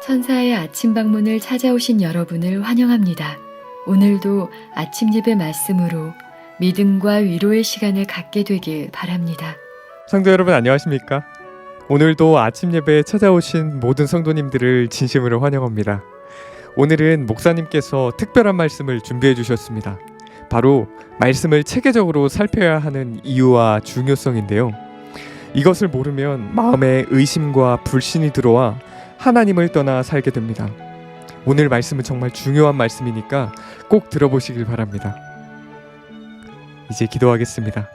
천사의 아침 방문을 찾아오신 여러분을 환영합니다. 오늘도 아침 예배 말씀으로 믿음과 위로의 시간을 갖게 되길 바랍니다. 성도 여러분 안녕하십니까? 오늘도 아침 예배에 찾아오신 모든 성도님들을 진심으로 환영합니다. 오늘은 목사님께서 특별한 말씀을 준비해 주셨습니다. 바로 말씀을 체계적으로 살펴야 하는 이유와 중요성인데요. 이것을 모르면 마음에 의심과 불신이 들어와 하나님을 떠나 살게 됩니다. 오늘 말씀은 정말 중요한 말씀이니까 꼭 들어보시길 바랍니다. 이제 기도하겠습니다.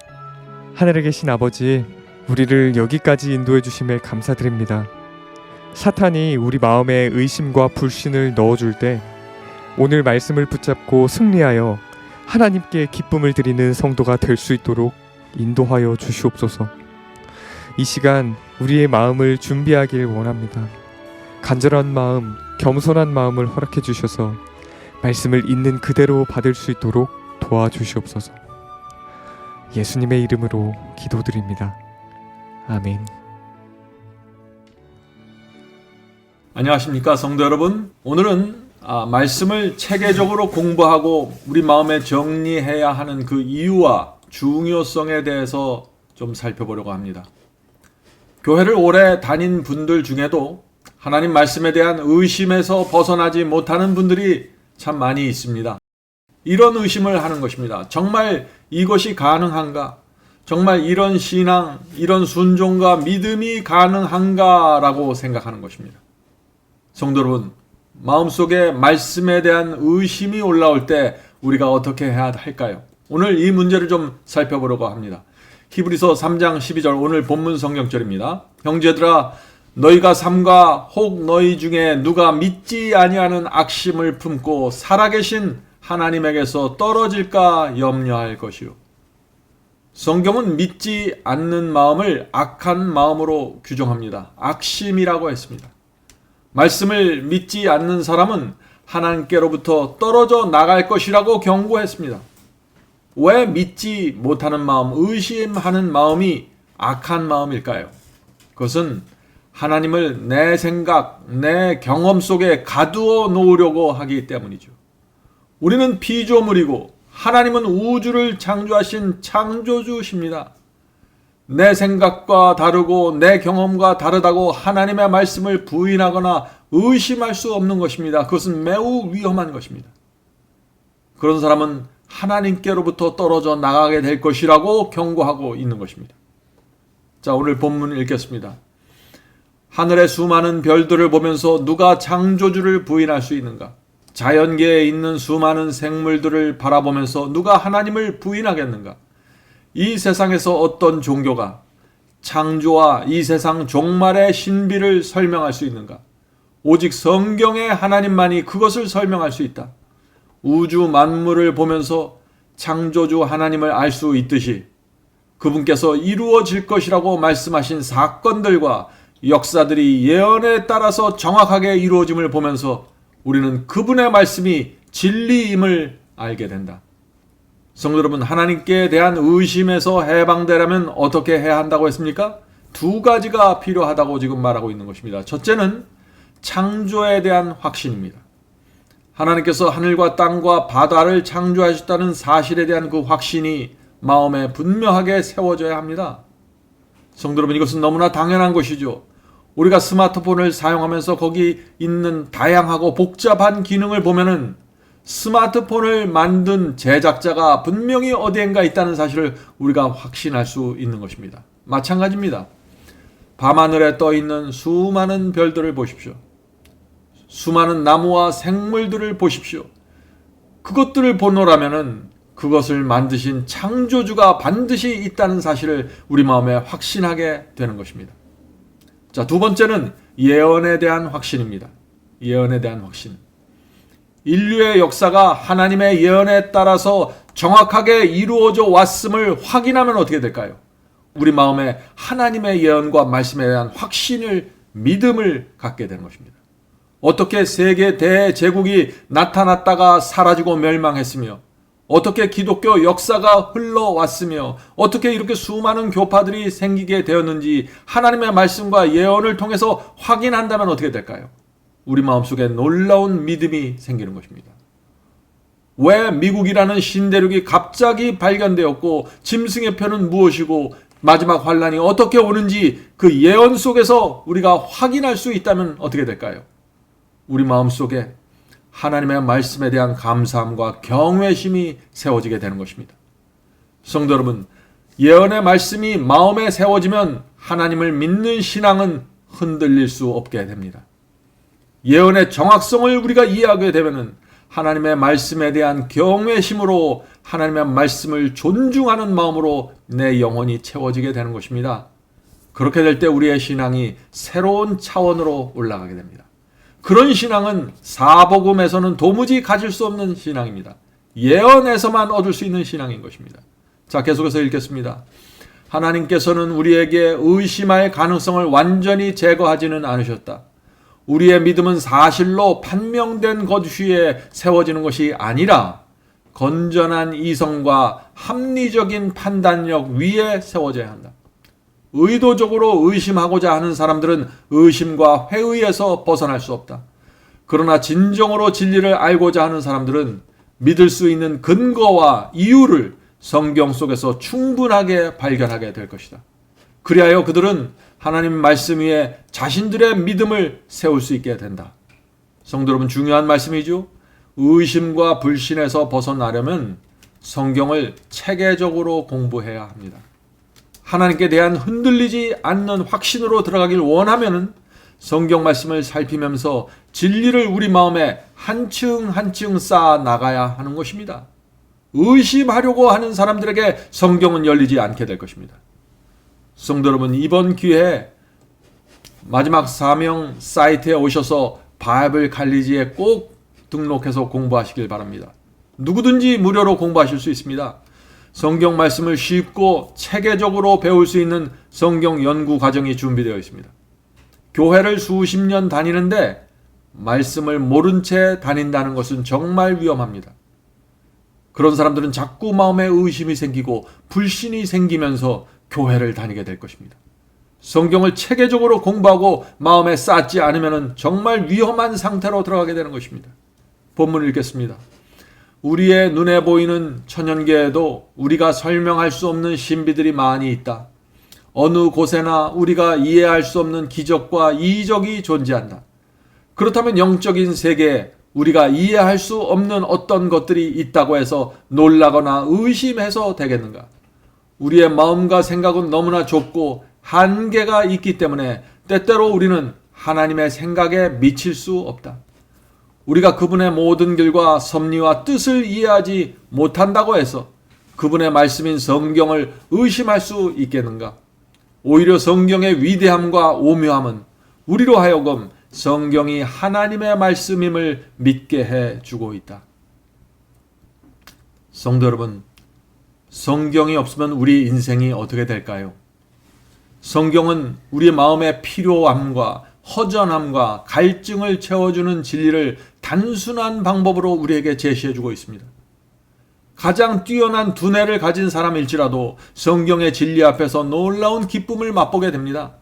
하늘에 계신 아버지, 우리를 여기까지 인도해 주심에 감사드립니다. 사탄이 우리 마음에 의심과 불신을 넣어줄 때 오늘 말씀을 붙잡고 승리하여 하나님께 기쁨을 드리는 성도가 될 수 있도록 인도하여 주시옵소서. 이 시간 우리의 마음을 준비하길 원합니다. 간절한 마음, 겸손한 마음을 허락해 주셔서 말씀을 있는 그대로 받을 수 있도록 도와주시옵소서. 예수님의 이름으로 기도드립니다. 아멘. 안녕하십니까 성도 여러분. 오늘은 말씀을 체계적으로 공부하고 우리 마음에 정리해야 하는 그 이유와 중요성에 대해서 좀 살펴보려고 합니다. 교회를 오래 다닌 분들 중에도 하나님 말씀에 대한 의심에서 벗어나지 못하는 분들이 참 많이 있습니다. 이런 의심을 하는 것입니다. 정말 이것이 가능한가? 정말 이런 신앙, 이런 순종과 믿음이 가능한가? 라고 생각하는 것입니다. 성도 여러분, 마음속에 말씀에 대한 의심이 올라올 때 우리가 어떻게 해야 할까요? 오늘 이 문제를 좀 살펴보려고 합니다. 히브리서 3장 12절 오늘 본문 성경절입니다. 형제들아, 너희가 삼가 혹 너희 중에 누가 믿지 아니하는 악심을 품고 살아계신 하나님에게서 떨어질까 염려할 것이요. 성경은 믿지 않는 마음을 악한 마음으로 규정합니다. 악심이라고 했습니다. 말씀을 믿지 않는 사람은 하나님께로부터 떨어져 나갈 것이라고 경고했습니다. 왜 믿지 못하는 마음, 의심하는 마음이 악한 마음일까요? 그것은 하나님을 내 생각, 내 경험 속에 가두어 놓으려고 하기 때문이죠. 우리는 피조물이고 하나님은 우주를 창조하신 창조주십니다. 내 생각과 다르고 내 경험과 다르다고 하나님의 말씀을 부인하거나 의심할 수 없는 것입니다. 그것은 매우 위험한 것입니다. 그런 사람은 하나님께로부터 떨어져 나가게 될 것이라고 경고하고 있는 것입니다. 자, 오늘 본문을 읽겠습니다. 하늘의 수많은 별들을 보면서 누가 창조주를 부인할 수 있는가? 자연계에 있는 수많은 생물들을 바라보면서 누가 하나님을 부인하겠는가? 이 세상에서 어떤 종교가 창조와 이 세상 종말의 신비를 설명할 수 있는가? 오직 성경의 하나님만이 그것을 설명할 수 있다. 우주 만물을 보면서 창조주 하나님을 알 수 있듯이 그분께서 이루어질 것이라고 말씀하신 사건들과 역사들이 예언에 따라서 정확하게 이루어짐을 보면서 우리는 그분의 말씀이 진리임을 알게 된다. 성도 여러분, 하나님께 대한 의심에서 해방되려면 어떻게 해야 한다고 했습니까? 두 가지가 필요하다고 지금 말하고 있는 것입니다. 첫째는 창조에 대한 확신입니다. 하나님께서 하늘과 땅과 바다를 창조하셨다는 사실에 대한 그 확신이 마음에 분명하게 세워져야 합니다. 성도 여러분, 이것은 너무나 당연한 것이죠. 우리가 스마트폰을 사용하면서 거기 있는 다양하고 복잡한 기능을 보면은 스마트폰을 만든 제작자가 분명히 어디엔가 있다는 사실을 우리가 확신할 수 있는 것입니다. 마찬가지입니다. 밤하늘에 떠 있는 수많은 별들을 보십시오. 수많은 나무와 생물들을 보십시오. 그것들을 보노라면은 그것을 만드신 창조주가 반드시 있다는 사실을 우리 마음에 확신하게 되는 것입니다. 자, 두 번째는 예언에 대한 확신입니다. 예언에 대한 확신. 인류의 역사가 하나님의 예언에 따라서 정확하게 이루어져 왔음을 확인하면 어떻게 될까요? 우리 마음에 하나님의 예언과 말씀에 대한 확신을, 믿음을 갖게 되는 것입니다. 어떻게 세계 대제국이 나타났다가 사라지고 멸망했으며, 어떻게 기독교 역사가 흘러왔으며, 어떻게 이렇게 수많은 교파들이 생기게 되었는지 하나님의 말씀과 예언을 통해서 확인한다면 어떻게 될까요? 우리 마음속에 놀라운 믿음이 생기는 것입니다. 왜 미국이라는 신대륙이 갑자기 발견되었고 짐승의 표는 무엇이고 마지막 환란이 어떻게 오는지 그 예언 속에서 우리가 확인할 수 있다면 어떻게 될까요? 우리 마음속에 하나님의 말씀에 대한 감사함과 경외심이 세워지게 되는 것입니다. 성도 여러분, 예언의 말씀이 마음에 세워지면 하나님을 믿는 신앙은 흔들릴 수 없게 됩니다. 예언의 정확성을 우리가 이해하게 되면 하나님의 말씀에 대한 경외심으로 하나님의 말씀을 존중하는 마음으로 내 영혼이 채워지게 되는 것입니다. 그렇게 될 때 우리의 신앙이 새로운 차원으로 올라가게 됩니다. 그런 신앙은 사복음에서는 도무지 가질 수 없는 신앙입니다. 예언에서만 얻을 수 있는 신앙인 것입니다. 자, 계속해서 읽겠습니다. 하나님께서는 우리에게 의심할 가능성을 완전히 제거하지는 않으셨다. 우리의 믿음은 사실로 판명된 것 위에 세워지는 것이 아니라 건전한 이성과 합리적인 판단력 위에 세워져야 한다. 의도적으로 의심하고자 하는 사람들은 의심과 회의에서 벗어날 수 없다. 그러나 진정으로 진리를 알고자 하는 사람들은 믿을 수 있는 근거와 이유를 성경 속에서 충분하게 발견하게 될 것이다. 그리하여 그들은 하나님 말씀 위에 자신들의 믿음을 세울 수 있게 된다. 성도 여러분, 중요한 말씀이죠. 의심과 불신에서 벗어나려면 성경을 체계적으로 공부해야 합니다. 하나님께 대한 흔들리지 않는 확신으로 들어가길 원하면 성경 말씀을 살피면서 진리를 우리 마음에 한층 한층 쌓아 나가야 하는 것입니다. 의심하려고 하는 사람들에게 성경은 열리지 않게 될 것입니다. 성도 여러분, 이번 기회에 마지막 사명 사이트에 오셔서 바이블 칼리지에 꼭 등록해서 공부하시길 바랍니다. 누구든지 무료로 공부하실 수 있습니다. 성경 말씀을 쉽고 체계적으로 배울 수 있는 성경 연구 과정이 준비되어 있습니다. 교회를 수십 년 다니는데 말씀을 모른 채 다닌다는 것은 정말 위험합니다. 그런 사람들은 자꾸 마음에 의심이 생기고 불신이 생기면서 교회를 다니게 될 것입니다. 성경을 체계적으로 공부하고 마음에 쌓지 않으면 정말 위험한 상태로 들어가게 되는 것입니다. 본문을 읽겠습니다. 우리의 눈에 보이는 천연계에도 우리가 설명할 수 없는 신비들이 많이 있다. 어느 곳에나 우리가 이해할 수 없는 기적과 이적이 존재한다. 그렇다면 영적인 세계에 우리가 이해할 수 없는 어떤 것들이 있다고 해서 놀라거나 의심해서 되겠는가? 우리의 마음과 생각은 너무나 좁고 한계가 있기 때문에 때때로 우리는 하나님의 생각에 미칠 수 없다. 우리가 그분의 모든 길과 섭리와 뜻을 이해하지 못한다고 해서 그분의 말씀인 성경을 의심할 수 있겠는가? 오히려 성경의 위대함과 오묘함은 우리로 하여금 성경이 하나님의 말씀임을 믿게 해주고 있다. 성도 여러분, 성경이 없으면 우리 인생이 어떻게 될까요? 성경은 우리 마음의 필요함과 허전함과 갈증을 채워주는 진리를 단순한 방법으로 우리에게 제시해주고 있습니다. 가장 뛰어난 두뇌를 가진 사람일지라도 성경의 진리 앞에서 놀라운 기쁨을 맛보게 됩니다.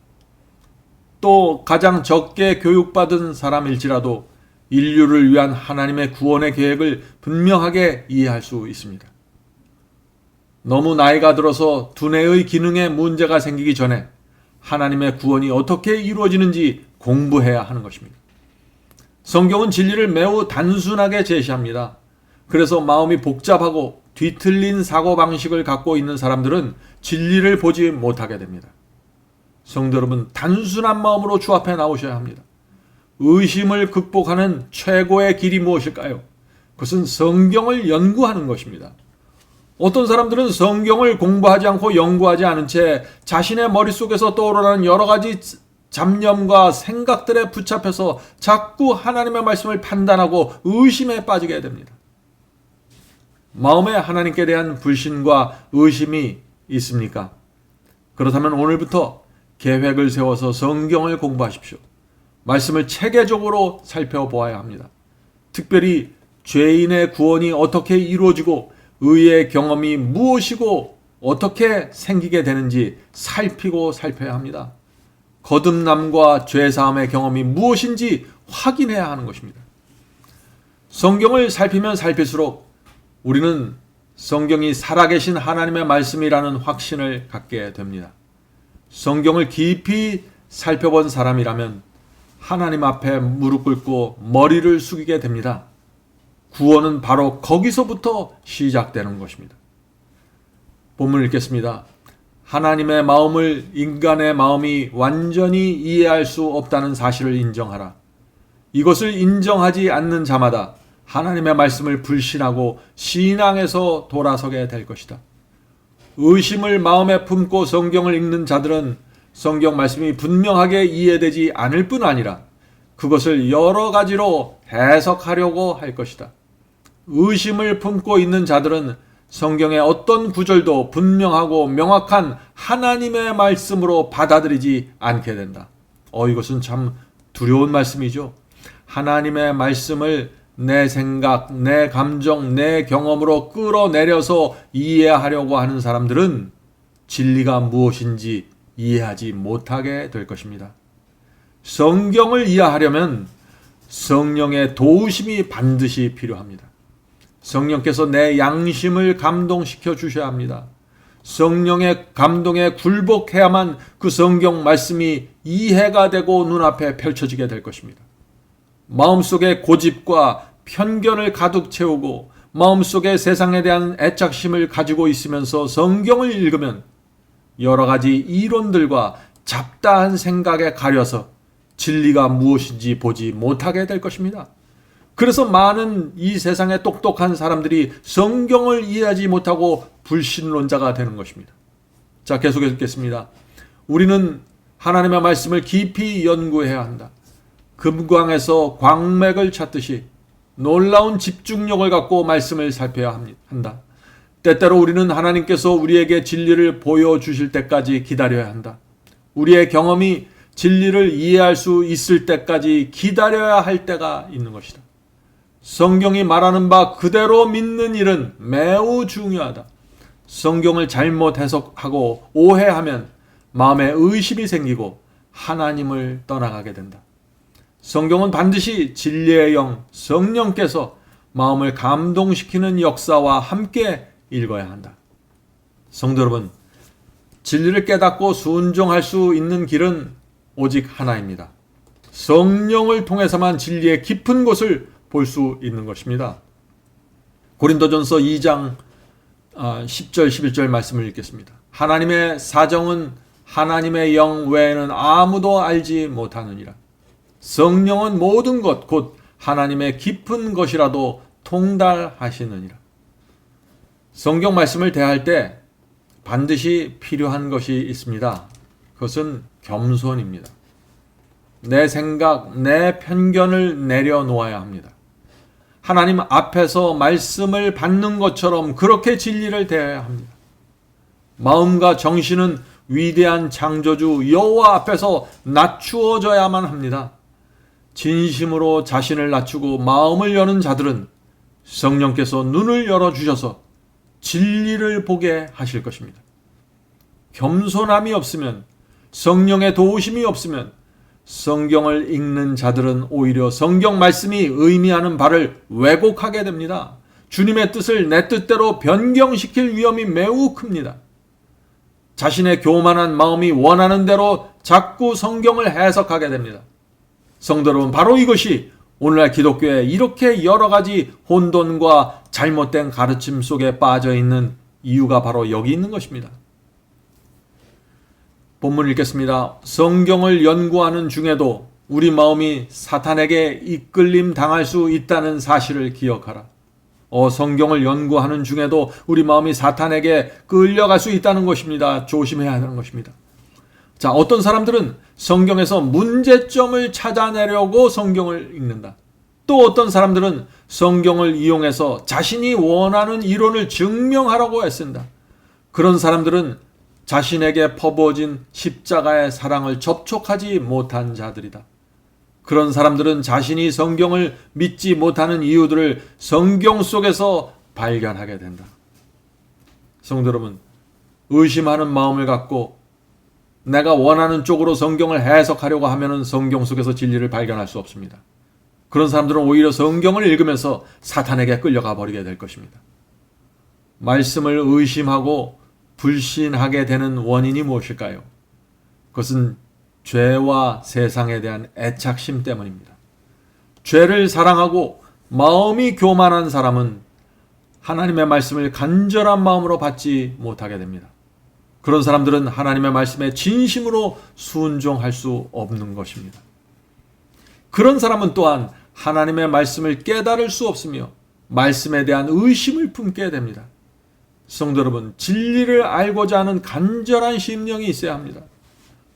또 가장 적게 교육받은 사람일지라도 인류를 위한 하나님의 구원의 계획을 분명하게 이해할 수 있습니다. 너무 나이가 들어서 두뇌의 기능에 문제가 생기기 전에 하나님의 구원이 어떻게 이루어지는지 공부해야 하는 것입니다. 성경은 진리를 매우 단순하게 제시합니다. 그래서 마음이 복잡하고 뒤틀린 사고방식을 갖고 있는 사람들은 진리를 보지 못하게 됩니다. 성도 여러분, 단순한 마음으로 주 앞에 나오셔야 합니다. 의심을 극복하는 최고의 길이 무엇일까요? 그것은 성경을 연구하는 것입니다. 어떤 사람들은 성경을 공부하지 않고 연구하지 않은 채 자신의 머릿속에서 떠오르는 여러 가지 잡념과 생각들에 붙잡혀서 자꾸 하나님의 말씀을 판단하고 의심에 빠지게 됩니다. 마음에 하나님께 대한 불신과 의심이 있습니까? 그렇다면 오늘부터 계획을 세워서 성경을 공부하십시오. 말씀을 체계적으로 살펴보아야 합니다. 특별히 죄인의 구원이 어떻게 이루어지고 의의 경험이 무엇이고 어떻게 생기게 되는지 살피고 살펴야 합니다. 거듭남과 죄사함의 경험이 무엇인지 확인해야 하는 것입니다. 성경을 살피면 살필수록 우리는 성경이 살아계신 하나님의 말씀이라는 확신을 갖게 됩니다. 성경을 깊이 살펴본 사람이라면 하나님 앞에 무릎 꿇고 머리를 숙이게 됩니다. 구원은 바로 거기서부터 시작되는 것입니다. 본문을 읽겠습니다. 하나님의 마음을 인간의 마음이 완전히 이해할 수 없다는 사실을 인정하라. 이것을 인정하지 않는 자마다 하나님의 말씀을 불신하고 신앙에서 돌아서게 될 것이다. 의심을 마음에 품고 성경을 읽는 자들은 성경 말씀이 분명하게 이해되지 않을 뿐 아니라 그것을 여러 가지로 해석하려고 할 것이다. 의심을 품고 있는 자들은 성경의 어떤 구절도 분명하고 명확한 하나님의 말씀으로 받아들이지 않게 된다. 이것은 참 두려운 말씀이죠. 하나님의 말씀을 내 생각, 내 감정, 내 경험으로 끌어내려서 이해하려고 하는 사람들은 진리가 무엇인지 이해하지 못하게 될 것입니다. 성경을 이해하려면 성령의 도우심이 반드시 필요합니다. 성령께서 내 양심을 감동시켜 주셔야 합니다. 성령의 감동에 굴복해야만 그 성경 말씀이 이해가 되고 눈앞에 펼쳐지게 될 것입니다. 마음속에 고집과 편견을 가득 채우고 마음속에 세상에 대한 애착심을 가지고 있으면서 성경을 읽으면 여러 가지 이론들과 잡다한 생각에 가려서 진리가 무엇인지 보지 못하게 될 것입니다. 그래서 많은 이 세상의 똑똑한 사람들이 성경을 이해하지 못하고 불신론자가 되는 것입니다. 자, 계속해서 읽겠습니다. 우리는 하나님의 말씀을 깊이 연구해야 한다. 금광에서 광맥을 찾듯이 놀라운 집중력을 갖고 말씀을 살펴야 한다. 때때로 우리는 하나님께서 우리에게 진리를 보여주실 때까지 기다려야 한다. 우리의 경험이 진리를 이해할 수 있을 때까지 기다려야 할 때가 있는 것이다. 성경이 말하는 바 그대로 믿는 일은 매우 중요하다. 성경을 잘못 해석하고 오해하면 마음에 의심이 생기고 하나님을 떠나가게 된다. 성경은 반드시 진리의 영, 성령께서 마음을 감동시키는 역사와 함께 읽어야 한다. 성도 여러분, 진리를 깨닫고 순종할 수 있는 길은 오직 하나입니다. 성령을 통해서만 진리의 깊은 곳을 볼 수 있는 것입니다. 고린도전서 2장 10절 11절 말씀을 읽겠습니다. 하나님의 사정은 하나님의 영 외에는 아무도 알지 못하느니라. 성령은 모든 것 곧 하나님의 깊은 것이라도 통달하시느니라. 성경 말씀을 대할 때 반드시 필요한 것이 있습니다. 그것은 겸손입니다. 내 생각, 내 편견을 내려놓아야 합니다. 하나님 앞에서 말씀을 받는 것처럼 그렇게 진리를 대해야 합니다. 마음과 정신은 위대한 창조주 여호와 앞에서 낮추어져야만 합니다. 진심으로 자신을 낮추고 마음을 여는 자들은 성령께서 눈을 열어주셔서 진리를 보게 하실 것입니다. 겸손함이 없으면, 성령의 도우심이 없으면 성경을 읽는 자들은 오히려 성경 말씀이 의미하는 바를 왜곡하게 됩니다. 주님의 뜻을 내 뜻대로 변경시킬 위험이 매우 큽니다. 자신의 교만한 마음이 원하는 대로 자꾸 성경을 해석하게 됩니다. 성도 여러분, 바로 이것이 오늘날 기독교에 이렇게 여러 가지 혼돈과 잘못된 가르침 속에 빠져 있는 이유가 바로 여기 있는 것입니다. 본문 읽겠습니다. 성경을 연구하는 중에도 우리 마음이 사탄에게 이끌림 당할 수 있다는 사실을 기억하라. 성경을 연구하는 중에도 우리 마음이 사탄에게 끌려갈 수 있다는 것입니다. 조심해야 하는 것입니다. 자, 어떤 사람들은 성경에서 문제점을 찾아내려고 성경을 읽는다. 또 어떤 사람들은 성경을 이용해서 자신이 원하는 이론을 증명하려고 애쓴다. 그런 사람들은 자신에게 퍼부어진 십자가의 사랑을 접촉하지 못한 자들이다. 그런 사람들은 자신이 성경을 믿지 못하는 이유들을 성경 속에서 발견하게 된다. 성도 여러분, 의심하는 마음을 갖고 내가 원하는 쪽으로 성경을 해석하려고 하면 성경 속에서 진리를 발견할 수 없습니다. 그런 사람들은 오히려 성경을 읽으면서 사탄에게 끌려가 버리게 될 것입니다. 말씀을 의심하고 불신하게 되는 원인이 무엇일까요? 그것은 죄와 세상에 대한 애착심 때문입니다. 죄를 사랑하고 마음이 교만한 사람은 하나님의 말씀을 간절한 마음으로 받지 못하게 됩니다. 그런 사람들은 하나님의 말씀에 진심으로 순종할 수 없는 것입니다. 그런 사람은 또한 하나님의 말씀을 깨달을 수 없으며 말씀에 대한 의심을 품게 됩니다. 성도 여러분, 진리를 알고자 하는 간절한 심령이 있어야 합니다.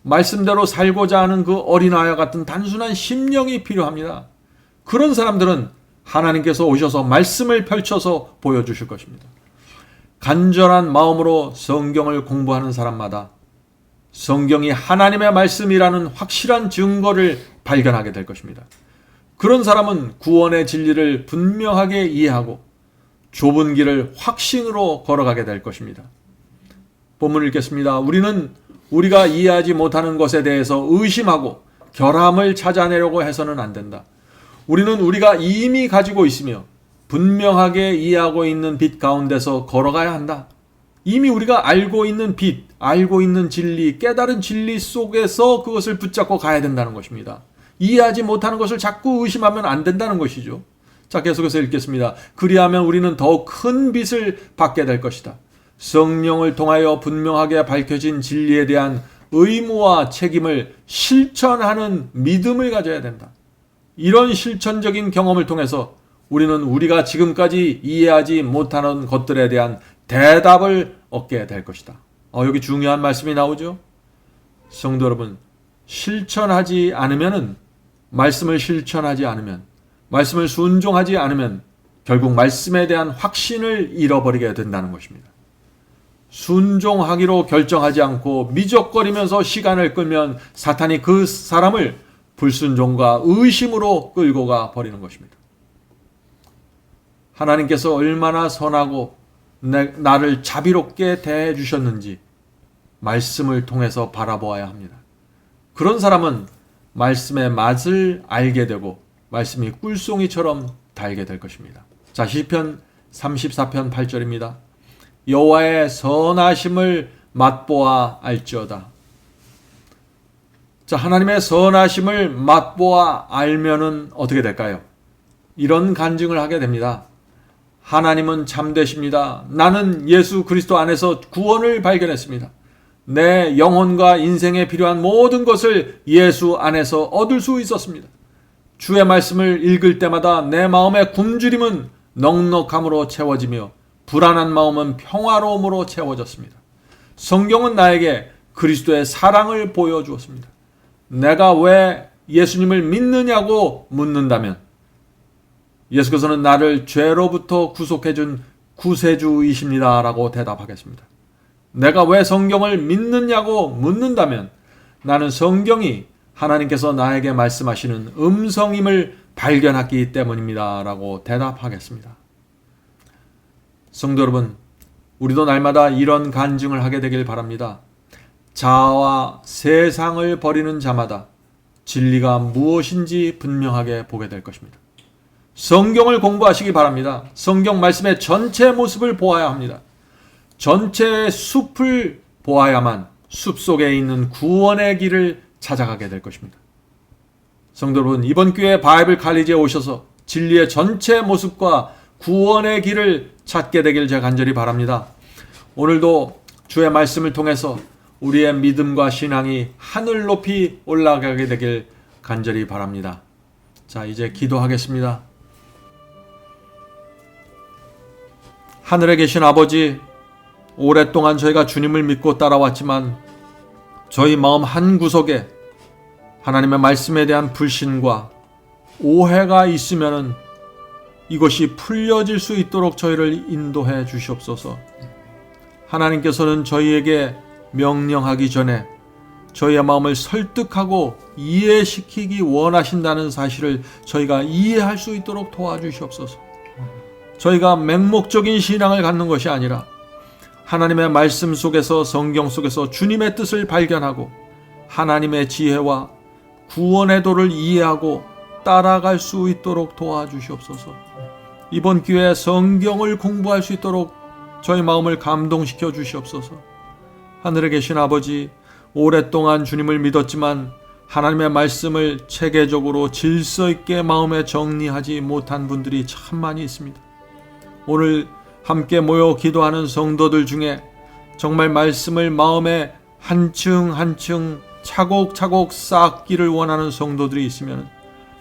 말씀대로 살고자 하는 그 어린아이와 같은 단순한 심령이 필요합니다. 그런 사람들은 하나님께서 오셔서 말씀을 펼쳐서 보여주실 것입니다. 간절한 마음으로 성경을 공부하는 사람마다 성경이 하나님의 말씀이라는 확실한 증거를 발견하게 될 것입니다. 그런 사람은 구원의 진리를 분명하게 이해하고 좁은 길을 확신으로 걸어가게 될 것입니다. 본문을 읽겠습니다. 우리는 우리가 이해하지 못하는 것에 대해서 의심하고 결함을 찾아내려고 해서는 안 된다. 우리는 우리가 이미 가지고 있으며 분명하게 이해하고 있는 빛 가운데서 걸어가야 한다. 이미 우리가 알고 있는 빛, 알고 있는 진리, 깨달은 진리 속에서 그것을 붙잡고 가야 된다는 것입니다. 이해하지 못하는 것을 자꾸 의심하면 안 된다는 것이죠. 자, 계속해서 읽겠습니다. 그리하면 우리는 더욱 큰 빛을 받게 될 것이다. 성령을 통하여 분명하게 밝혀진 진리에 대한 의무와 책임을 실천하는 믿음을 가져야 된다. 이런 실천적인 경험을 통해서 우리는 우리가 지금까지 이해하지 못하는 것들에 대한 대답을 얻게 될 것이다. 여기 중요한 말씀이 나오죠. 성도 여러분, 실천하지 않으면은, 말씀을 실천하지 않으면, 말씀을 순종하지 않으면 결국 말씀에 대한 확신을 잃어버리게 된다는 것입니다. 순종하기로 결정하지 않고 미적거리면서 시간을 끌면 사탄이 그 사람을 불순종과 의심으로 끌고 가 버리는 것입니다. 하나님께서 얼마나 선하고 나를 자비롭게 대해 주셨는지 말씀을 통해서 바라보아야 합니다. 그런 사람은 말씀의 맛을 알게 되고 말씀이 꿀송이처럼 달게 될 것입니다. 자, 시편 34편 8절입니다. 여호와의 선하심을 맛보아 알지어다. 자, 하나님의 선하심을 맛보아 알면은 어떻게 될까요? 이런 간증을 하게 됩니다. 하나님은 참되십니다. 나는 예수 그리스도 안에서 구원을 발견했습니다. 내 영혼과 인생에 필요한 모든 것을 예수 안에서 얻을 수 있었습니다. 주의 말씀을 읽을 때마다 내 마음의 굶주림은 넉넉함으로 채워지며 불안한 마음은 평화로움으로 채워졌습니다. 성경은 나에게 그리스도의 사랑을 보여주었습니다. 내가 왜 예수님을 믿느냐고 묻는다면 예수께서는 나를 죄로부터 구속해준 구세주이십니다 라고 대답하겠습니다. 내가 왜 성경을 믿느냐고 묻는다면 나는 성경이 하나님께서 나에게 말씀하시는 음성임을 발견했기 때문입니다 라고 대답하겠습니다. 성도 여러분, 우리도 날마다 이런 간증을 하게 되길 바랍니다. 자아와 세상을 버리는 자마다 진리가 무엇인지 분명하게 보게 될 것입니다. 성경을 공부하시기 바랍니다. 성경 말씀의 전체 모습을 보아야 합니다. 전체 숲을 보아야만 숲 속에 있는 구원의 길을 찾아가게 될 것입니다. 성도 여러분, 이번 기회에 바이블 칼리지에 오셔서 진리의 전체 모습과 구원의 길을 찾게 되길 제가 간절히 바랍니다. 오늘도 주의 말씀을 통해서 우리의 믿음과 신앙이 하늘 높이 올라가게 되길 간절히 바랍니다. 자, 이제 기도하겠습니다. 하늘에 계신 아버지, 오랫동안 저희가 주님을 믿고 따라왔지만 저희 마음 한구석에 하나님의 말씀에 대한 불신과 오해가 있으면은 이것이 풀려질 수 있도록 저희를 인도해 주시옵소서. 하나님께서는 저희에게 명령하기 전에 저희의 마음을 설득하고 이해시키기 원하신다는 사실을 저희가 이해할 수 있도록 도와주시옵소서. 저희가 맹목적인 신앙을 갖는 것이 아니라 하나님의 말씀 속에서, 성경 속에서 주님의 뜻을 발견하고 하나님의 지혜와 구원의 도를 이해하고 따라갈 수 있도록 도와주시옵소서. 이번 기회에 성경을 공부할 수 있도록 저희 마음을 감동시켜 주시옵소서. 하늘에 계신 아버지, 오랫동안 주님을 믿었지만 하나님의 말씀을 체계적으로 질서 있게 마음에 정리하지 못한 분들이 참 많이 있습니다. 오늘 함께 모여 기도하는 성도들 중에 정말 말씀을 마음에 한층 한층 차곡차곡 쌓기를 원하는 성도들이 있으면,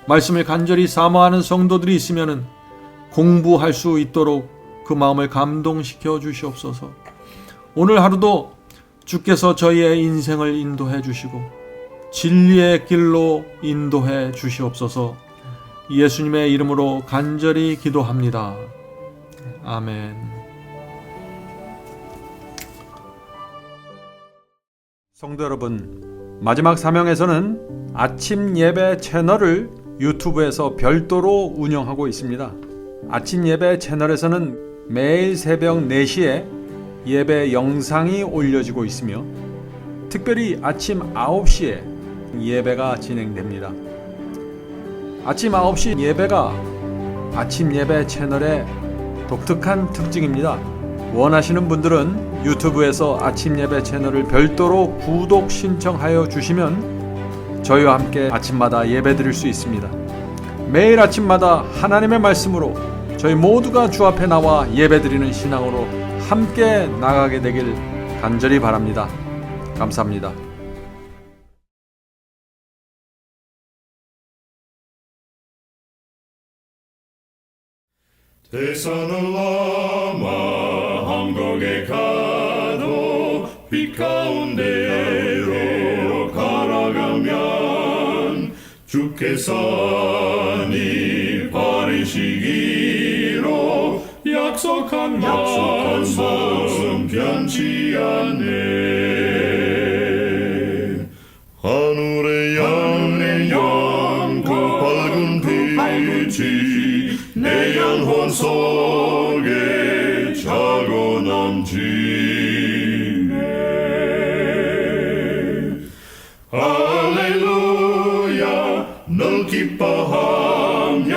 말씀을 간절히 사모하는 성도들이 있으면 공부할 수 있도록 그 마음을 감동시켜 주시옵소서. 오늘 하루도 주께서 저희의 인생을 인도해 주시고 진리의 길로 인도해 주시옵소서. 예수님의 이름으로 간절히 기도합니다. 아멘. 성도 여러분, 마지막 사명에서는 아침 예배 채널을 유튜브에서 별도로 운영하고 있습니다. 아침 예배 채널에서는 매일 새벽 4시에 예배 영상이 올려지고 있으며 특별히 아침 9시에 예배가 진행됩니다. 아침 9시 예배가 아침 예배 채널의 독특한 특징입니다. 원하시는 분들은 유튜브에서 아침 예배 채널을 별도로 구독 신청하여 주시면 저희와 함께 아침마다 예배 드릴 수 있습니다. 매일 아침마다 하나님의 말씀으로 저희 모두가 주 앞에 나와 예배 드리는 신앙으로 함께 나가게 되길 간절히 바랍니다. 감사합니다. 대산을 넘어 한국에 가도 빛 가운데로 걸어가면 주께서 네 버리시기로 약속한 말씀 변치 않네. 하늘의 양 그 밝은 빛이 내 영혼 속에 차고 넘치네. 할렐루야, 널 기뻐하며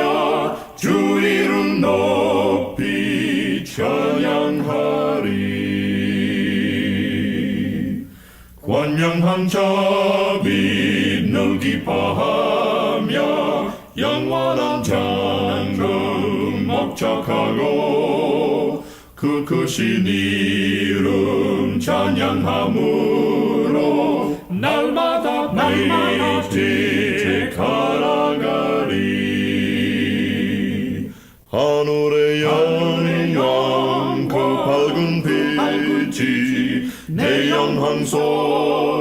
주 이름 높이 찬양하리. 권명한 자비 널 기뻐하며 영원한 장금 목적하고 그 크신 이름 찬양함으로 날마다 빛에 걸어가리. 하늘의 양 그 밝은 빛이 내 영혼 속